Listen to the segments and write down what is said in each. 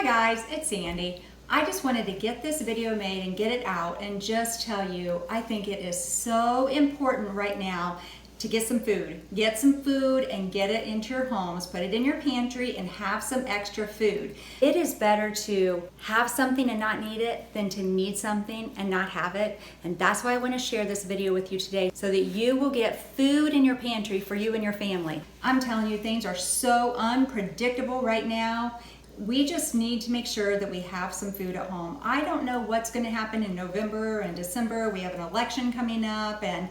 Hi guys, it's Sandy. I just wanted to get this video made and get it out and just tell you I think it is so important right now to get some food. Get some food and get it into your homes, put it in your pantry and have some extra food. It is better to have something and not need it than to need something and not have it. And that's why I want to share this video with you today so that you will get food in your pantry for you and your family. I'm telling you, things are so unpredictable right now. We just need to make sure that we have some food at home. I don't know what's going to happen in November and December. We have an election coming up and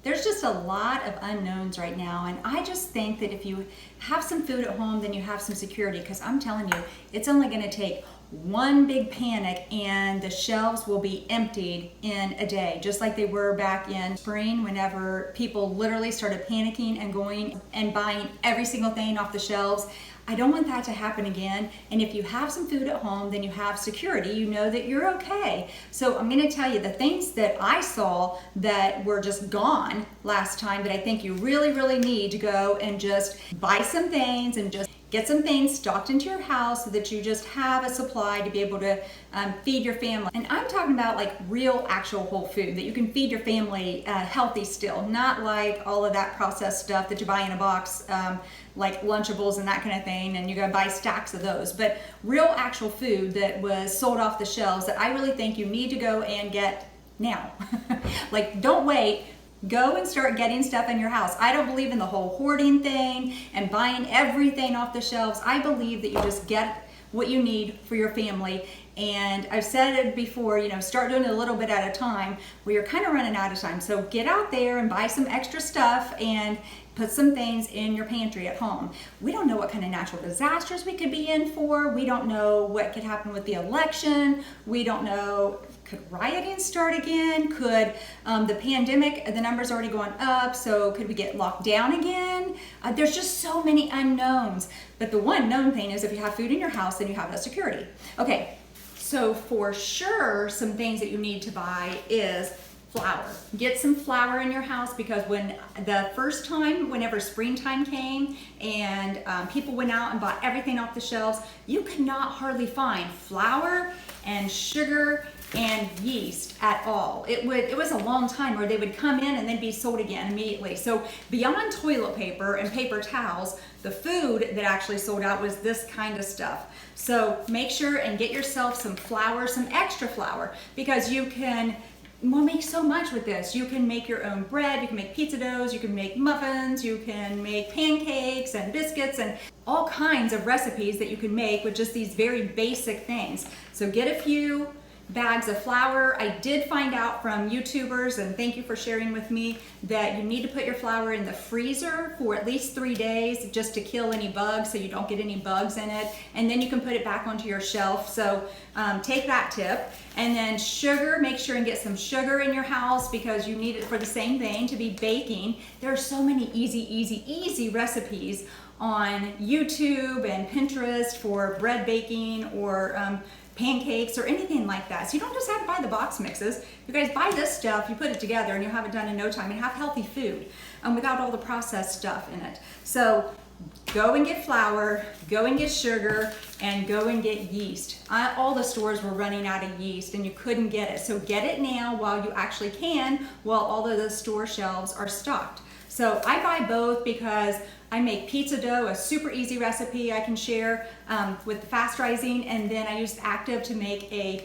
there's just a lot of unknowns right now, and I just think that if you have some food at home, then you have some security, because I'm telling you, it's only going to take one big panic and the shelves will be emptied in a day, just like they were back in spring whenever people literally started panicking and going and buying every single thing off the shelves. I don't want that to happen again. And if you have some food at home, then you have security. You know that you're okay. So I'm going to tell you the things that I saw that were just gone last time that I think you really, really need to go and just buy some things and just get some things stocked into your house so that you just have a supply to be able to feed your family. And I'm talking about like real actual whole food that you can feed your family healthy still, not like all of that processed stuff that you buy in a box, like Lunchables and that kind of thing, and you gotta buy stacks of those. But real actual food that was sold off the shelves that I really think you need to go and get now. Like, don't wait. Go and start getting stuff in your house. I don't believe in the whole hoarding thing and buying everything off the shelves. I believe that you just get what you need for your family. And I've said it before, you know, start doing it a little bit at a time where you're kind of running out of time. So get out there and buy some extra stuff and put some things in your pantry at home. We don't know what kind of natural disasters we could be in for. We don't know what could happen with the election. We don't know, could rioting start again? Could the pandemic, the numbers already going up, so could we get locked down again? There's just so many unknowns. But the one known thing is if you have food in your house, then you have that security. Okay, so for sure, some things that you need to buy is flour. Get some flour in your house, because when the first time, whenever springtime came and people went out and bought everything off the shelves, you could not hardly find flour and sugar and yeast at all. It was a long time where they would come in and then be sold again immediately. So beyond toilet paper and paper towels, the food that actually sold out was this kind of stuff. So make sure and get yourself some flour, some extra flour, because you can make so much with this. You can make your own bread, you can make pizza doughs, you can make muffins, you can make pancakes and biscuits and all kinds of recipes that you can make with just these very basic things. So get a few bags of flour. I did find out from YouTubers, and thank you for sharing with me, that you need to put your flour in the freezer for at least 3 days just to kill any bugs, so you don't get any bugs in it, and then you can put it back onto your shelf. So take that tip. And then sugar, make sure and get some sugar in your house, because you need it for the same thing, to be baking. There are so many easy recipes on YouTube and Pinterest for bread baking or pancakes or anything like that. So you don't just have to buy the box mixes. You guys buy this stuff, you put it together, and you'll have it done in no time and have healthy food without all the processed stuff in it. So go and get flour, go and get sugar, and go and get yeast. All the stores were running out of yeast and you couldn't get it. So get it now while you actually can, while all of the store shelves are stocked. So I buy both because I make pizza dough, a super easy recipe I can share with the fast rising, and then I use Active to make a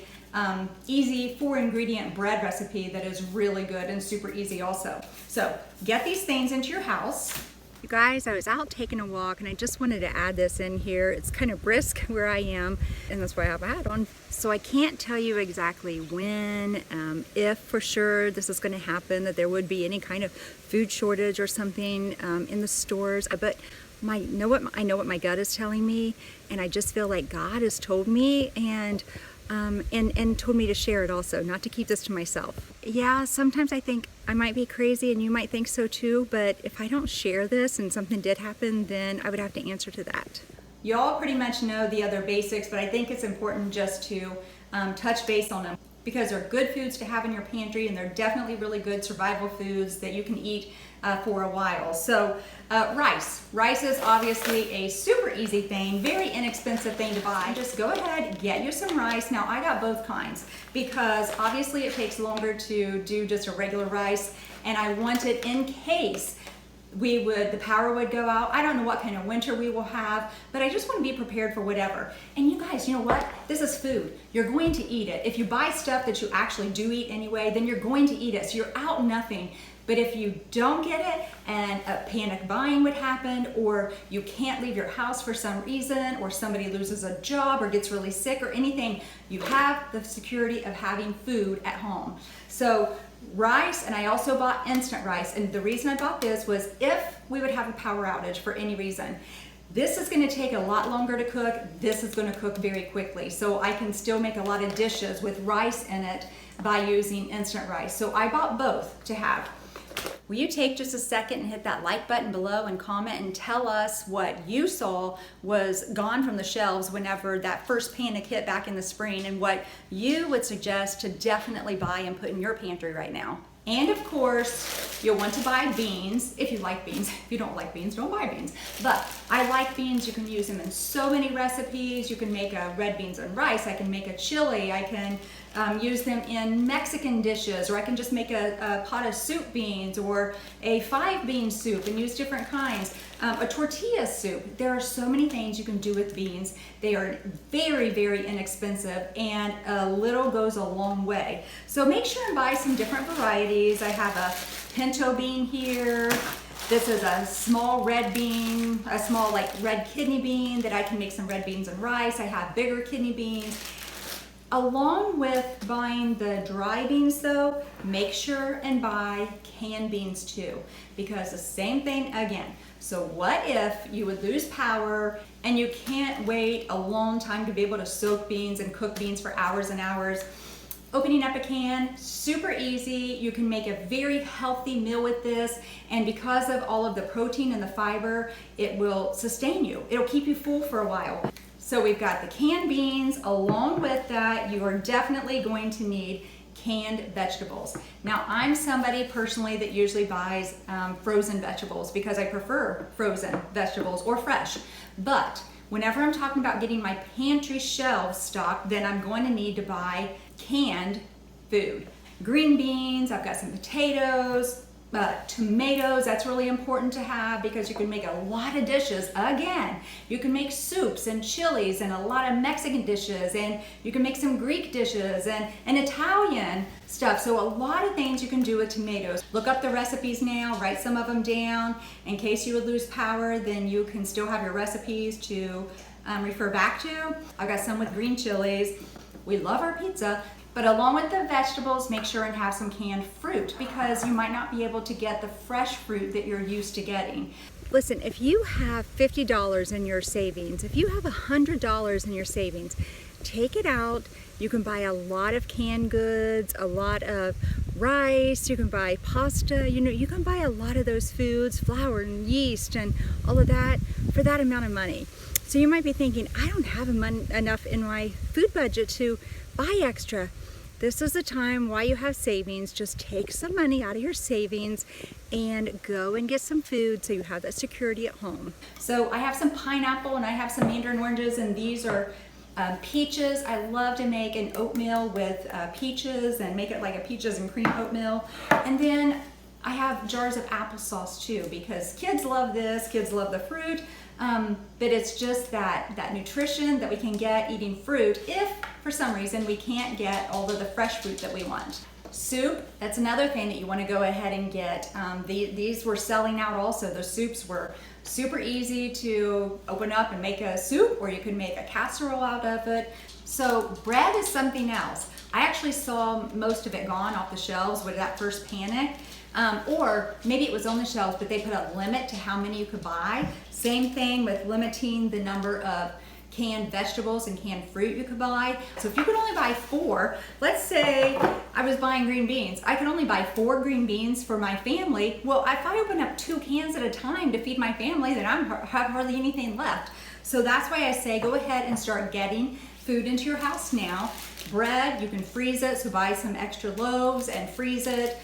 easy 4-ingredient bread recipe that is really good and super easy also. So get these things into your house. You guys, I was out taking a walk and I just wanted to add this in here. It's kind of brisk where I am, and that's why I have a hat on. So I can't tell you exactly when, if for sure this is going to happen, that there would be any kind of food shortage or something in the stores. But I know what my gut is telling me, and I just feel like God has told me, and told me to share it also, not to keep this to myself. Yeah, sometimes I think I might be crazy, and you might think so too, but if I don't share this and something did happen, then I would have to answer to that. You all pretty much know the other basics, but I think it's important just to touch base on them. because they're good foods to have in your pantry, and they're definitely really good survival foods that you can eat for a while. So rice. Rice is obviously a super easy thing, very inexpensive thing to buy. Just go ahead, get you some rice. Now I got both kinds because obviously it takes longer to do just a regular rice, and I want it in case the power would go out. I don't know what kind of winter we will have, but I just want to be prepared for whatever. And you guys, you know what? This is food. You're going to eat it. If you buy stuff that you actually do eat anyway, then you're going to eat it. So you're out nothing. But if you don't get it and a panic buying would happen, or you can't leave your house for some reason, or somebody loses a job or gets really sick or anything, you have the security of having food at home. So rice, and I also bought instant rice, and the reason I bought this was if we would have a power outage for any reason. This is going to take a lot longer to cook. This is going to cook very quickly, so I can still make a lot of dishes with rice in it by using instant rice. So I bought both to have. Will you take just a second and hit that like button below and comment and tell us what you saw was gone from the shelves whenever that first panic hit back in the spring, and what you would suggest to definitely buy and put in your pantry right now. And of course, you'll want to buy beans if you like beans. If you don't like beans, don't buy beans. But I like beans. You can use them in so many recipes. You can make a red beans and rice. I can make a chili. I can use them in Mexican dishes, or I can just make a pot of soup beans or a 5-bean soup and use different kinds. A tortilla soup. There are so many things you can do with beans. They are very, very inexpensive, and a little goes a long way. So make sure and buy some different varieties. I have a pinto bean here. This is a small red bean, a small like red kidney bean that I can make some red beans and rice. I have bigger kidney beans. Along with buying the dry beans though, make sure and buy canned beans too, because the same thing again. So what if you would lose power and you can't wait a long time to be able to soak beans and cook beans for hours and hours? Opening up a can, super easy. You can make a very healthy meal with this, and because of all of the protein and the fiber, it will sustain you. It'll keep you full for a while. So we've got the canned beans. Along with that, you are definitely going to need canned vegetables. Now, I'm somebody personally that usually buys frozen vegetables because I prefer frozen vegetables or fresh. But whenever I'm talking about getting my pantry shelves stocked, then I'm going to need to buy canned food. Green beans, I've got some potatoes, tomatoes. That's really important to have because you can make a lot of dishes. Again, you can make soups and chilies and a lot of Mexican dishes, and you can make some Greek dishes and Italian stuff. So a lot of things you can do with tomatoes. Look up the recipes now, write some of them down. In case you would lose power, then you can still have your recipes to refer back to. I've got some with green chilies. We love our pizza. But along with the vegetables, make sure and have some canned fruit, because you might not be able to get the fresh fruit that you're used to getting. Listen, if you have $50 in your savings, if you have $100 in your savings, take it out. You can buy a lot of canned goods, a lot of rice, you can buy pasta, you can buy a lot of those foods, flour and yeast and all of that for that amount of money. So you might be thinking, I don't have enough in my food budget to buy extra. This is the time while you have savings, just take some money out of your savings and go and get some food so you have that security at home. So I have some pineapple and I have some mandarin oranges, and these are peaches. I love to make an oatmeal with peaches and make it like a peaches and cream oatmeal. And then I have jars of applesauce too, because kids love this, kids love the fruit. But it's just that nutrition that we can get eating fruit if for some reason we can't get all of the fresh fruit that we want. Soup, that's another thing that you want to go ahead and get. These were selling out also. The soups were super easy to open up and make a soup, or you can make a casserole out of it. So bread is something else. I actually saw most of it gone off the shelves with that first panic. Or maybe it was on the shelves, but they put a limit to how many you could buy. Same thing with limiting the number of canned vegetables and canned fruit you could buy. So if you could only buy 4, let's say I was buying green beans, I could only buy 4 green beans for my family. Well, if I open up 2 cans at a time to feed my family, then I have hardly anything left. So that's why I say go ahead and start getting food into your house now. Bread, you can freeze it, so buy some extra loaves and freeze it.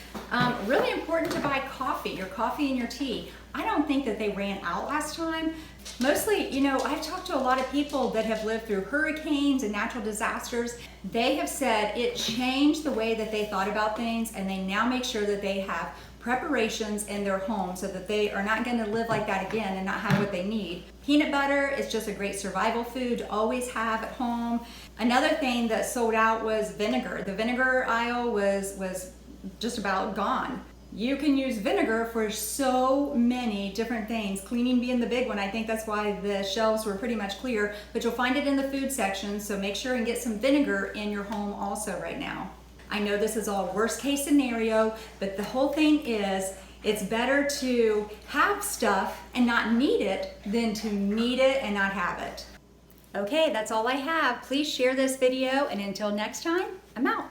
Really important to buy coffee, your coffee and your tea. I don't think that they ran out last time. Mostly, you know, I've talked to a lot of people that have lived through hurricanes and natural disasters. They have said it changed the way that they thought about things, and they now make sure that they have preparations in their home so that they are not going to live like that again and not have what they need. Peanut butter is just a great survival food to always have at home. Another thing that sold out was vinegar. The vinegar aisle was just about gone. You can use vinegar for so many different things, cleaning being the big one. I think that's why the shelves were pretty much clear, but you'll find it in the food section, so make sure and get some vinegar in your home also right now. I know this is all worst case scenario, but the whole thing is it's better to have stuff and not need it than to need it and not have it. Okay, that's all I have. Please share this video, and until next time, I'm out.